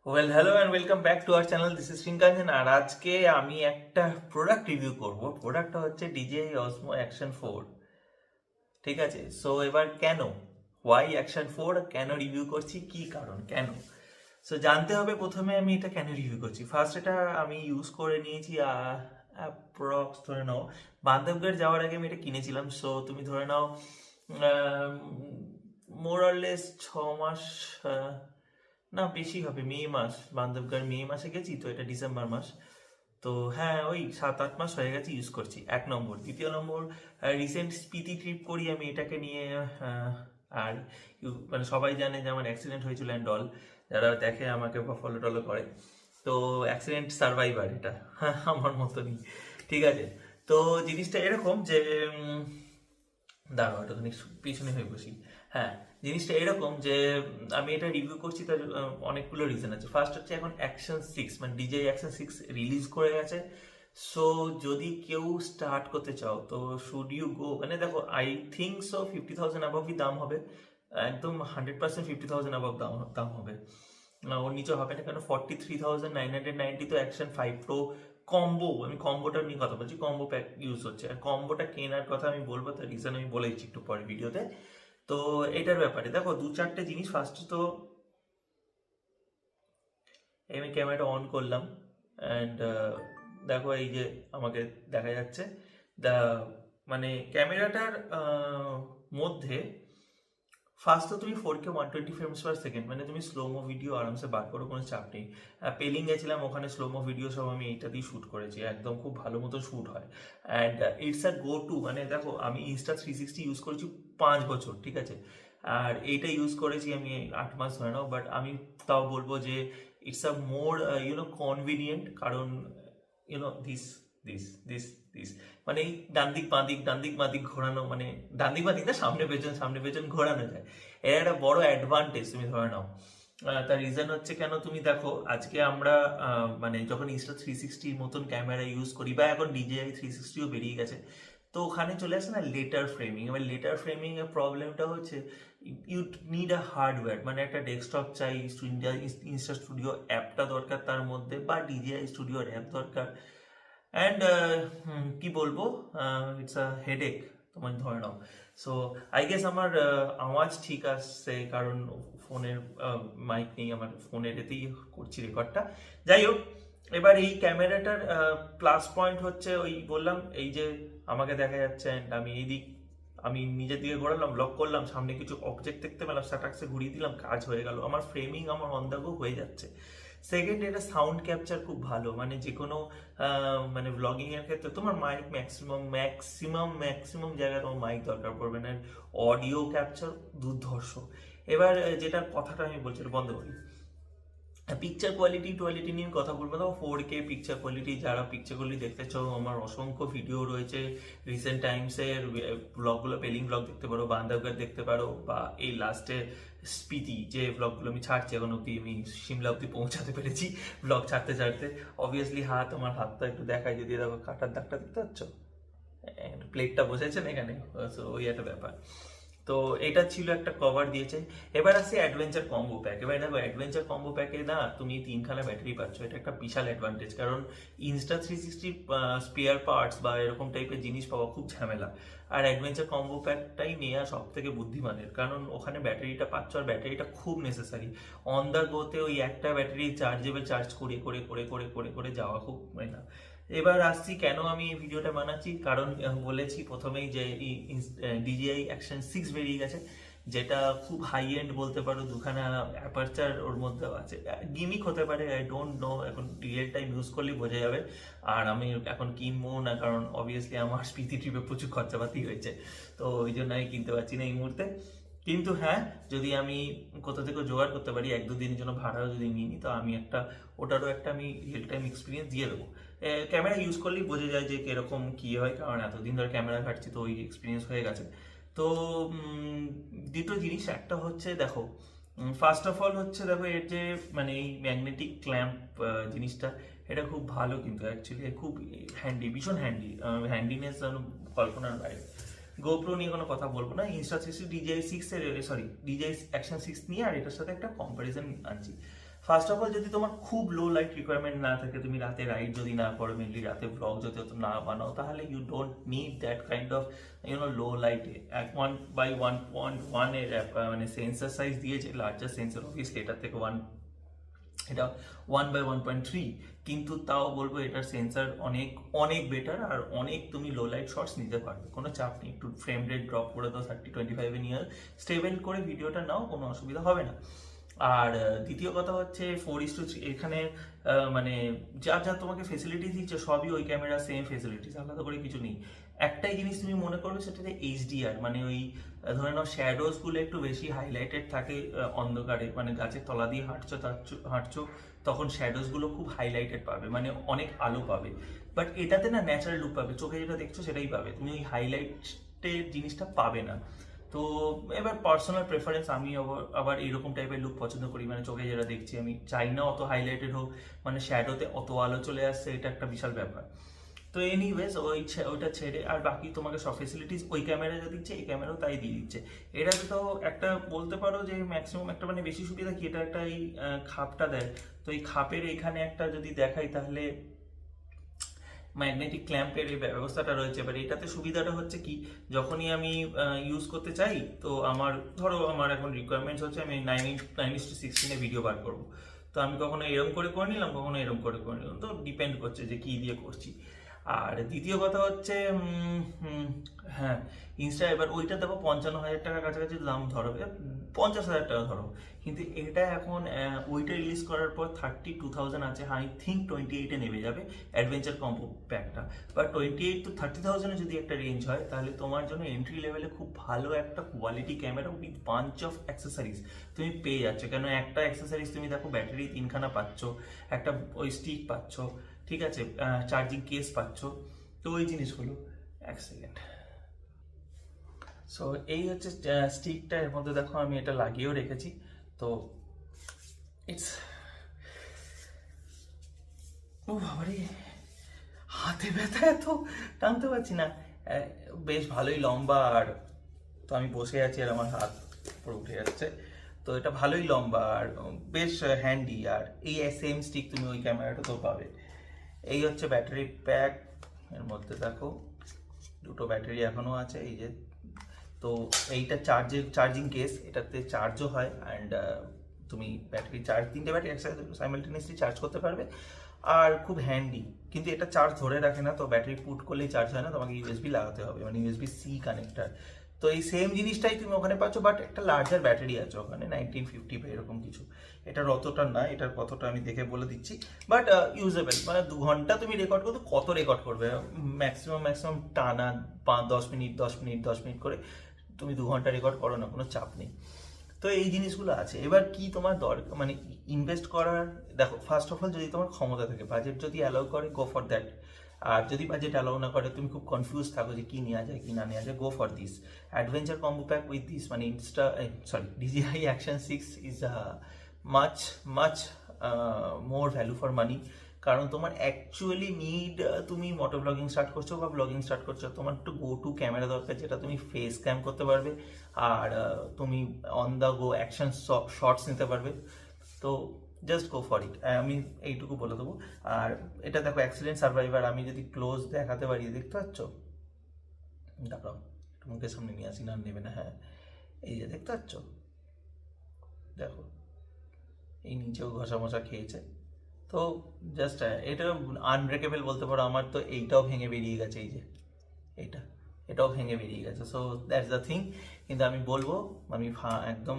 Hello and welcome back to our channel. This is Shrikanchan. আর আজকে আমি একটা প্রোডাক্ট রিভিউ করব। প্রোডাক্টটা হচ্ছে DJI Osmo Action 4। ঠিক আছে, সো এবার কেন, ওয়াই অ্যাকশন 4, কেন রিভিউ করছি, কি কারণ, কেন, সো জানতে হবে। প্রথমে আমি এটা কেন রিভিউ করছি। ফার্স্ট, এটা আমি ইউজ করে নিয়েছি অ্যাপ্রক্স ধরে নাও বান্ধবগড় যাওয়ার আগে আমি এটা কিনেছিলাম। সো তুমি ধরে নাও মোর অরলেস 6 মাস, না বেশি হবে, মে মাস, বান্ধবগড় মে মাসে গেছি, তো এটা ডিসেম্বর মাস। তো হ্যাঁ, ওই 7-8 মাস হয়ে গেছে ইউজ করছি, এক নম্বর। দ্বিতীয় নম্বর, রিসেন্ট স্পিতি ট্রিপ করি আমি এটাকে নিয়ে। আর মানে সবাই জানে যে আমার অ্যাক্সিডেন্ট হয়েছিল অ্যান্ড অল, যারা দেখে আমাকে বা ফলো টলো করে, তো অ্যাক্সিডেন্ট সার্ভাইভার এটা আমার মতনই। ঠিক আছে, তো জিনিসটা এরকম যে দাঁড়াও একটুখানি পিছনে হয়ে বসি। হ্যাঁ, জিনিসটা এরকম যে আমি এটা রিভিউ করছি তার অনেকগুলো রিজন আছে। ফার্স্ট হচ্ছে এখন অ্যাকশন 6 মানে DJI অ্যাকশন 6 রিলিজ করে গেছে। সো যদি কেউ স্টার্ট করতে চাও তো শুড ইউ গো, মানে দেখো আই থিঙ্ক সো 50,000 অ্যাবভই দাম হবে, একদম 100% 50,000 অ্যাবভ দাম হবে না, ওর নিচে হবে না। কেন 43,990 তো অ্যাকশন 5 প্রো কম্বো, আমি কম্বোটা নিয়ে কথা বলছি, কম্বো প্যাক ইউজ হচ্ছে। আর কম্বোটা কেনার কথা আমি বলবো, তার রিজন আমি বলেছি একটু পরে ভিডিওতে। তো এটার ব্যাপারে দেখো 2-4টে জিনিস। ফার্স্ট তো আমি ক্যামেরাটা অন করলাম অ্যান্ড দেখো এই যে আমাকে দেখা যাচ্ছে দা, মানে ক্যামেরাটার মধ্যে ফার্স্ট তো তুমি 4K 120 ফ্রেমস পার সেকেন্ড, মানে তুমি স্লোমো ভিডিও আরামসে বার করো, কোনো চাপ নেই। পেলিং গেছিলাম, ওখানে স্লোমো ভিডিও সব আমি এইটাতেই শ্যুট করেছি, একদম খুব ভালো মতো শ্যুট হয়। And it's a go to, মানে দেখো আমি Insta360 ইউজ করেছি 5 বছর, ঠিক আছে, আর এইটা ইউজ করেছি আমি 8 মাস ধরে নাও। বাট আমি তাও বলবো যে ইটস আ মোর কনভিনিয়েন্ট, কারণ দিস দিস দিস দিস মানে এই ডান দিক বাঁ দিক ডান দিক বাঁ দিক ঘোরানো, মানে ডান দিক বাঁ দিক না, সামনে পেছন ঘোরানো যায়। এর একটা বড় অ্যাডভান্টেজ তুমি ধরে নাও। তার রিজন হচ্ছে, কেন তুমি দেখো আজকে আমরা মানে যখন Insta360 মতন ক্যামেরা ইউজ করি, বা এখন DJI 360ও বেরিয়ে গেছে, তো ওখানে চলে আসে না লেটার ফ্রেমিং। এবার লেটার ফ্রেমিং এর প্রবলেমটা হচ্ছে ইউ নিড আ হার্ডওয়্যার, মানে একটা ডেস্কটপ চাই, ইনস্টা স্টুডিও অ্যাপটা দরকার তার মধ্যে, বা DJI স্টুডিওর অ্যাপ দরকার। অ্যান্ড কি বলবো, ইটস আ হেডেক, তোমার ধরে নাও। সো আই গেস আমার আওয়াজ ঠিক আসছে, কারণ ফোনের মাইক নেই, আমার ফোনের এতেই করছি রেকর্ডটা। যাই হোক, এবার এই ক্যামেরাটার প্লাস পয়েন্ট হচ্ছে ওই বললাম, এই যে আমাকে দেখা যাচ্ছে অ্যান্ড আমি এই দিক, আমি নিজের দিকে ঘোরালাম, লক করলাম, সামনে কিছু অবজেক্ট দেখতে পেলাম, স্ট্যাটাক্সে ঘুরিয়ে দিলাম, কাজ হয়ে গেল, আমার ফ্রেমিং আমার অন দ্য গো হয়ে যাচ্ছে। সেকেন্ড, এটা সাউন্ড ক্যাপচার খুব ভালো, মানে যে কোনো মানে ব্লগিং এর ক্ষেত্রে তোমার মাইক ম্যাক্সিমাম জায়গায় তোমার মাইক দরকার পড়বে না, অডিও ক্যাপচার দুর্ধর্ষ। এবার যেটার কথাটা আমি বলছি, বন্ধ করি। পিকচার কোয়ালিটি নিয়ে কথা বলবো, তো 4K পিকচার কোয়ালিটি, যারা পিকচার কোয়ালিটি দেখতে চাও, আমার অসংখ্য ভিডিও রয়েছে রিসেন্ট টাইমসের ব্লগগুলো, পেলিং ব্লগ দেখতে পারো, বান্ধবগড় দেখতে পারো, বা এই লাস্টে স্পিতি যে ব্লগগুলো আমি ছাড়ছি, এখন অব্দি আমি সিমলা অব্দি পৌঁছাতে পেরেছি ব্লগ ছাড়তে ছাড়তে। অবভিয়াসলি আমার হাতটা একটু দেখায়, যদি দেখো কাটার দাগটা দেখতে পাচ্ছ, প্লেটটা বসেছেন এখানে, তো ওই একটা ব্যাপার। তো এটা ছিল একটা কভার দিয়েছে। এবার আসছে অ্যাডভেঞ্চার কম্বো প্যাক। এবার দেখো অ্যাডভেঞ্চার কম্বো প্যাকে না তুমি 3খানা ব্যাটারি পাচ্ছ, এটা একটা বিশাল অ্যাডভান্টেজ, কারণ Insta360 স্পেয়ার পার্টস বা এরকম টাইপের জিনিস পাওয়া খুব ঝামেলা। আর অ্যাডভেঞ্চার কম্বো প্যাকটাই নেওয়া সব থেকে বুদ্ধিমানের, কারণ ওখানে ব্যাটারিটা পাচ্ছ, আর ব্যাটারিটা খুব নেসেসারি। অন দ্য গোতে ওই একটা ব্যাটারি চার্জেবল চার্জ করে করে করে করে করে করে যাওয়া খুব না। এবার আসছি কেন আমি এই ভিডিওটা বানাচ্ছি, কারণ বলেছি প্রথমেই যে DJI অ্যাকশন 6 বেরিয়ে গেছে, যেটা খুব হাই এন্ড বলতে পারো, 2খানা অ্যাপারচার ওর মধ্যে আছে। গিমিক হতে পারে, আই ডোন্ট নো, এখন রিয়েল টাইম ইউজ করলেই বোঝা যাবে। আর আমি এখন কিনবো না, কারণ অবভিয়াসলি আমার স্পিতি ট্রিপে প্রচুর খরচাপাতি হয়েছে, তো ওই জন্য আমি কিনতে পারছি না এই মুহূর্তে। কিন্তু হ্যাঁ, যদি আমি কোথা থেকে জোগাড় করতে পারি, 1-2 দিনের জন্য ভাড়াও যদি নিই, তো আমি একটা ওটারও একটা আমি রিয়েল টাইম এক্সপিরিয়েন্স দিয়ে দেবো। ক্যামেরা ইউজ করলেই বোঝা যায় যে কিরকম কী হয়, কারণ এতদিন ধরে ক্যামেরা ঘাটছি, তো ওই এক্সপিরিয়েন্স হয়ে গেছে। তো দুটো জিনিস, একটা হচ্ছে দেখো, ফার্স্ট অফ অল হচ্ছে দেখো এর যে মানে এই ম্যাগনেটিক ক্ল্যাম্প জিনিসটা, এটা খুব ভালো, কিন্তু অ্যাকচুয়ালি খুব হ্যান্ডি, ভীষণ হ্যান্ডি, হ্যান্ডিনেস যেন কল্পনার বাইরে। গোপ্রো নিয়ে কোনো কথা বলবো না, Insta360 DJI 6 এর, সরি DJI অ্যাকশন 6 নিয়ে আর এটার সাথে একটা কম্পারিজন আনছি। ফার্স্ট অফ অল যদি তোমার খুব লো লাইট রিকোয়ারমেন্ট না থাকে, তুমি রাতে রাইড যদি না করো, মেনলি রাতে ব্লগ যদি না বানাও, তাহলে you don't need that kind of low লাইটে 1/1.1 এর মানে সেন্সার সাইজ দিয়েছে, লার্জার সেন্সার অবভিয়াসলি এটার থেকে এটা 1/1.3, কিন্তু তাও বলবো এটার সেন্সার অনেক অনেক বেটার, আর অনেক তুমি লো লাইট শর্টস নিতে পারবে, কোনো চাপ নেই। একটু ফ্রেম রেট ড্রপ করে দাও 30-25 নিয়ে স্টেবল করে ভিডিওটা নাও, কোনো অসুবিধা হবে না। আর দ্বিতীয় কথা হচ্ছে 4:3 এখানে মানে যা যা তোমাকে ফেসিলিটিস দিচ্ছে সবই ওই ক্যামেরা সেম ফেসিলিটিস, আলাদা করে কিছু নেই। একটাই জিনিস তুমি মনে করবে সেটাতে এইচডিআর, মানে ওই ধরে নাও শ্যাডোজ গুলো একটু বেশি হাইলাইটেড থাকে অন্ধকারে, মানে গাছের তলা দিয়ে হাঁটছো তখন শ্যাডোজ গুলো খুব হাইলাইটেড পাবে, মানে অনেক আলো পাবে। বাট এটাতে না ন্যাচারাল লুক পাবে, চোখে যেটা দেখছো সেটাই পাবে, তুমি ওই হাইলাইটের জিনিসটা পাবে না। তো এবার পার্সোনাল প্রেফারেন্স, আমি আবার এরকম টাইপের লুক পছন্দ করি, মানে চোখে যেটা দেখছি আমি চাই না অত হাইলাইটেড হোক, মানে শ্যাডোতে অত আলো চলে আসছে, এটা একটা বিশাল ব্যাপার। তো এনিওয়েজ ওইটা ছেড়ে আর বাকি তোমাকে সব ফেসিলিটিস ওই ক্যামেরা যা দিচ্ছে এই ক্যামেরাও তাই দিয়ে দিচ্ছে। এটা তো একটা বলতে পারো যে ম্যাক্সিমাম একটা মানে বেশি সুবিধা কি, এটা একটা এই খাপটা দেয়, তো এই খাপের এখানে একটা যদি দেখাই তাহলে ম্যাগনেটিক ক্ল্যাম্পের এই ব্যবস্থাটা রয়েছে। এবার এটাতে সুবিধাটা হচ্ছে কি, যখনই আমি ইউজ করতে চাই, তো ধরো আমার এখন রিকোয়ারমেন্টস হচ্ছে আমি 9:16 ভিডিও বার করবো, তো আমি কখনো এরম করে নিলাম, কখনো এরম করে নিলাম, তো ডিপেন্ড করছে যে কি দিয়ে করছি। আর দ্বিতীয় কথা হচ্ছে হ্যাঁ, ইনস্টা এবার ওইটা দেখো 55,000 টাকার কাছাকাছি দাম ধরো, 50,000 টাকা ধরো, কিন্তু এটা এখন ওইটা রিলিজ করার পর 32,000 আছে, আই থিঙ্ক 28-এ নেমে যাবে অ্যাডভেঞ্চার কম্বো প্যাকটা। বাট 28 to 30,000-এ যদি একটা রেঞ্জ হয়, তাহলে তোমার জন্য এন্ট্রি লেভেলে খুব ভালো একটা quality camera with bunch of accessories তুমি পেয়ে যাচ্ছ। কেন একটা অ্যাক্সেসরিজ তুমি দেখো ব্যাটারি 3খানা পাচ্ছ, একটা ওই স্টিক পাচ্ছ, ঠিক আছে, চার্জিং কেস পাচ্ছ, তো ওই জিনিসগুলো। এক সেকেন্ড। সো এই হচ্ছে স্টিকটা, এর মধ্যে দেখো আমি এটা লাগিয়েও রেখেছি, তো ইটস ও বাবারে, হাতে ব্যথা, এত টানতে পারছি না, বেশ ভালোই লম্বা, আর তো আমি বসে আছি আর আমার হাত পুরো উঠে যাচ্ছে, তো এটা ভালোই লম্বা আর বেশ হ্যান্ডি, আর এই সেম স্টিক তুমি ওই ক্যামেরাটাতেও পাবে। এই হচ্ছে ব্যাটারি প্যাক, এর মধ্যে দেখো দুটো ব্যাটারি এখনো আছে, এই যে, তো এইটা চার্জিং কেস, এটাতে চার্জও হয়, অ্যান্ড তুমি ব্যাটারি তিনটে ব্যাটারি একসাথে সাইমালটেনিয়াসলি চার্জ করতে পারবে, আর খুব হ্যান্ডি। কিন্তু এটা চার্জ ধরে রাখে না, তো ব্যাটারি পুট করলেই চার্জ হয় না, তোমাকে ইউএসবি লাগাতে হবে, মানে USB-C কানেক্টার। তো এই সেম জিনিসটাই তুমি ওখানে পাচ্ছ, বাট একটা লার্জার ব্যাটারি আছে ওখানে 1950 বা এরকম কিছু, এটার অতটা না, এটার কতটা আমি দেখে বলে দিচ্ছি, বাট ইউজেবল। মানে 2 ঘন্টা তুমি রেকর্ড করতে কত রেকর্ড করবে, ম্যাক্সিমাম টানা 10 মিনিট করে তুমি 2 ঘন্টা রেকর্ড করো না, কোনো চাপ নেই। তো এই জিনিসগুলো আছে। এবার কি তোমার দরকার, মানে ইনভেস্ট করার, দেখো ফার্স্ট অফ অল যদি তোমার ক্ষমতা থাকে, বাজেট যদি অ্যালাউ করে, গো ফর দ্যাট। আর যদি বাজেট অ্যালাউ না করে, তুমি খুব কনফিউজ থাকো যে কি নেওয়া যায় কি না নেওয়া যায়, go for this adventure combo pack with this, মানে DJI Action 6 is much much more value for money. কারণ তোমার অ্যাকচুয়ালি তুমি মোটো ব্লগিং স্টার্ট করছো বা ব্লগিং স্টার্ট করছো, তোমার একটু গো টু ক্যামেরা দরকার, যেটা তুমি ফেস ক্যাম করতে পারবে, আর তুমি on the go action shorts নিতে পারবে। তো জাস্ট গো ফর ইট, আমি এইটুকু বলে দেবো। আর এটা দেখো অ্যাক্সিডেন্ট সার্ভাইভার, আমি যদি ক্লোজ দেখাতে পারি, দেখতে পাচ্ছ, দাঁড়াও একটু মুখের সামনে নিয়ে আসি, না নেবে না, হ্যাঁ এই যে দেখতে পাচ্ছ, দেখো এই নিচেও ঘষা মশা খেয়েছে, তো জাস্ট এটা আনব্রেকেবল বলতে পারো। আমার তো এইটাও ভেঙে বেরিয়ে গেছে, এই যে এটাও ভেঙে বেরিয়ে গেছে, সো দ্যাটস দ্য থিং। কিন্তু আমি বলবো, আমি একদম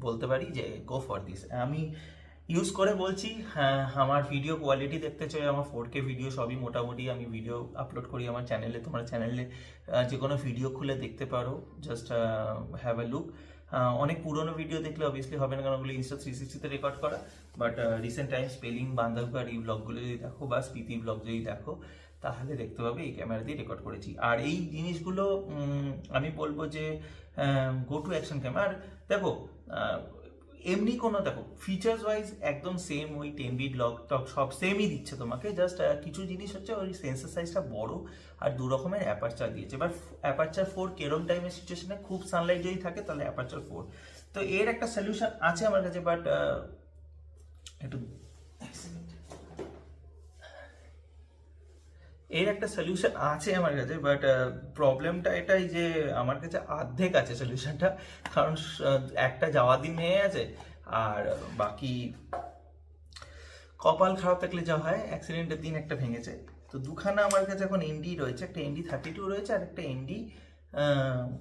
বলতে পারি যে গো ফর দিস। আমি ইউজ করে বলছি, হ্যাঁ, আমার ভিডিও কোয়ালিটি দেখতে চাই, আমার 4K ভিডিও সবই মোটামুটি আমি ভিডিও আপলোড করি আমার চ্যানেলে, তোমার চ্যানেলে যে কোনো ভিডিও খুলে দেখতে পারো, জাস্ট হ্যাভ এ লুক। অনেক পুরোনো ভিডিও দেখলে অবভিয়াসলি হবে না, কারণ ওগুলো Insta360-তে রেকর্ড করা, but recent time spelling, Bandhavgarh এই ব্লগগুলো যদি দেখো, বা স্পিতি ব্লগ যদি দেখো, তাহলে দেখতে পাবে এই ক্যামেরা দিয়ে রেকর্ড করেছি। আর এই জিনিসগুলো আমি বলবো যে গো টু অ্যাকশন ক্যামেরা। আর দেখো এমনি কোনো, দেখো ফিচার্স ওয়াইজ একদম সেম, ওই 10 বিট লক টক সব সেমই দিচ্ছে তোমাকে, জাস্ট কিছু জিনিস হচ্ছে ওই সেন্সর সাইজটা বড়, আর 2 রকমের অ্যাপারচার দিয়েছে। এবার অ্যাপারচার 4 কেরম টাইমের সিচুয়েশনে খুব সানলাইট যদি থাকে, তাহলে অ্যাপারচার 4, তো এর একটা সলিউশন আছে আমার কাছে, বাট একটু এর একটা সলিউশন আছে আমার কাছে, বাট প্রবলেমটা এটাই যে আমার কাছে অর্ধেক আছে সলিউশনটা, কারণ একটা যাওয়ার দিন হয়ে গেছে, আর বাকি কপাল খারাপ থাকলে যা হয়, অ্যাক্সিডেন্টের দিন একটা ভেঙেছে। তো দুখানা আমার কাছে এখন এনডি রয়েছে, একটা ND32 রয়েছে আর একটা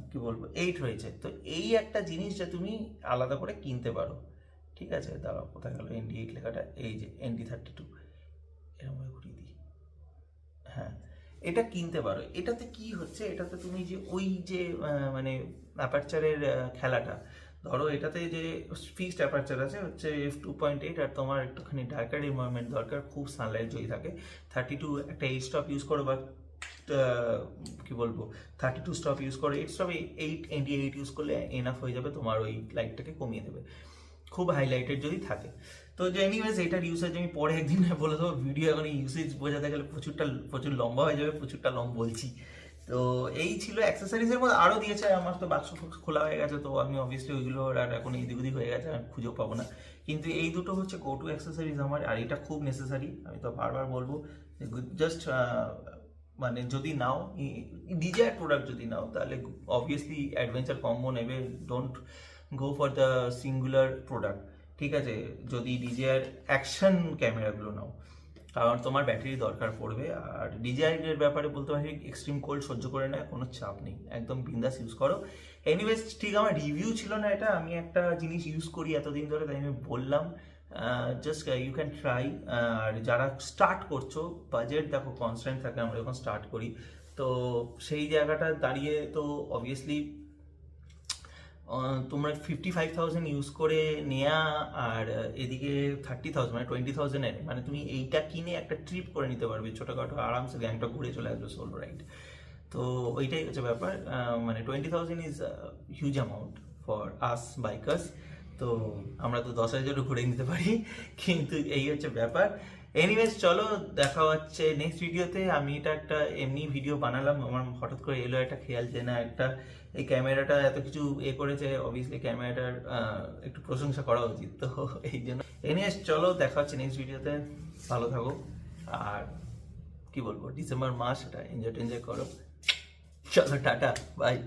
কি বলবো 8 রয়েছে। তো এই একটা জিনিস যে তুমি আলাদা করে কিনতে পারো, ঠিক আছে? দাঁড়াও, কোথায় গেল ND8 লেখাটা? এই যে ND32, এরকম ঘুরিয়ে দিই। হ্যাঁ, এটা কিনতে পারো। এটাতে কি হচ্ছে, এটাতে তুমি যে ওই যে মানে অ্যাপারচারের খেলাটা, ধরো এটাতে যে ফিক্সড অ্যাপারচার আছে হচ্ছে f2.8, আর তোমার একটুখানি ডার্কার এনভায়রনমেন্ট দরকার, খুব সানলাইট যদি থাকে, 32 একটা 8 স্টপ ইউজ করো, বা কি বলবো 32 স্টপ ইউজ করো, 8 স্টপ 8 ND8 ইউজ করলে এনাফ হয়ে যাবে, তোমার ওই লাইটটাকে কমিয়ে দেবে খুব হাইলাইটেড যদি থাকে। তো যে এনিওয়েজ এটার ইউসেজ আমি পরে একদিন বলে দেবো, ভিডিও এখন ইউসেজ বোঝাতে গেলে প্রচুর লম্বা হয়ে যাবে, প্রচুরটা বলছি। তো এই ছিল অ্যাক্সেসরিজের মধ্যে, আরও দিয়েছে, আমার তো বাক্স খোলা হয়ে গেছে, তো আমি অবভিয়াসলি ওইগুলো আর এখন এদিক ওদিক হয়ে গেছে, আমি খুঁজেও পাবো না। কিন্তু এই দুটো হচ্ছে গো টু অ্যাক্সেসরিজ আমার, আর এটা খুব নেসেসারি, আমি তো বারবার বলবো জাস্ট মানে যদি নাও ডিজায়ার প্রোডাক্ট যদি নাও, তাহলে অবভিয়াসলি অ্যাডভেঞ্চার কম্বো নেবে, don't go for the singular product, ঠিক আছে? যদি ডিজায়ার অ্যাকশন ক্যামেরাগুলো নাও, কারণ তোমার ব্যাটারি দরকার পড়বে। আর ডিজায়ারের ব্যাপারে বলতে পারি, এক্সট্রিম কোল্ড সহ্য করে নেয়, কোনো চাপ নেই, একদম বিন্দাস ইউজ করো। এনিওয়েজ, ঠিক আমার রিভিউ ছিল না এটা, আমি একটা জিনিস ইউজ করি এতদিন ধরে, তাই আমি বললাম, জাস্ট ইউ ক্যান ট্রাই। আর যারা স্টার্ট করছো, বাজেট দেখো কনস্ট্যান্ট থাকে আমরা যখন স্টার্ট করি, তো সেই জায়গাটা দাঁড়িয়ে তো অবভিয়াসলি তোমরা 55,000 ইউজ করে নেয়া, আর এদিকে 30,000 মানে 20,000-এর, মানে তুমি এইটা কিনে একটা ট্রিপ করে নিতে পারবে ছোটোখাটো, আরামসে গ্যাংটক ঘুরে চলে আসবে সোলো রাইড। তো ওইটাই হচ্ছে ব্যাপার, মানে 20,000 is huge amount for us bikers. তো আমরা তো 10,000-ও ঘুরে নিতে পারি, কিন্তু এই হচ্ছে ব্যাপার। এনিওয়েজ, চলো দেখা হচ্ছে নেক্সট ভিডিওতে। আমি এটা একটা এমনি ভিডিও বানালাম, আমার হঠাৎ করে এলো একটা খেয়াল যে না, একটা এই ক্যামেরাটা এত কিছু করেছে, অবভিয়াসলি ক্যামেরাটার একটু প্রশংসা করা উচিত, তো এই জন্য। এনিওয়েজ, চলো দেখা হচ্ছে নেক্সট ভিডিওতে, ভালো থাকো, আর কি বলবো, ডিসেম্বর মাস, এটা এনজয় করো। চলো, টাটা, বাই।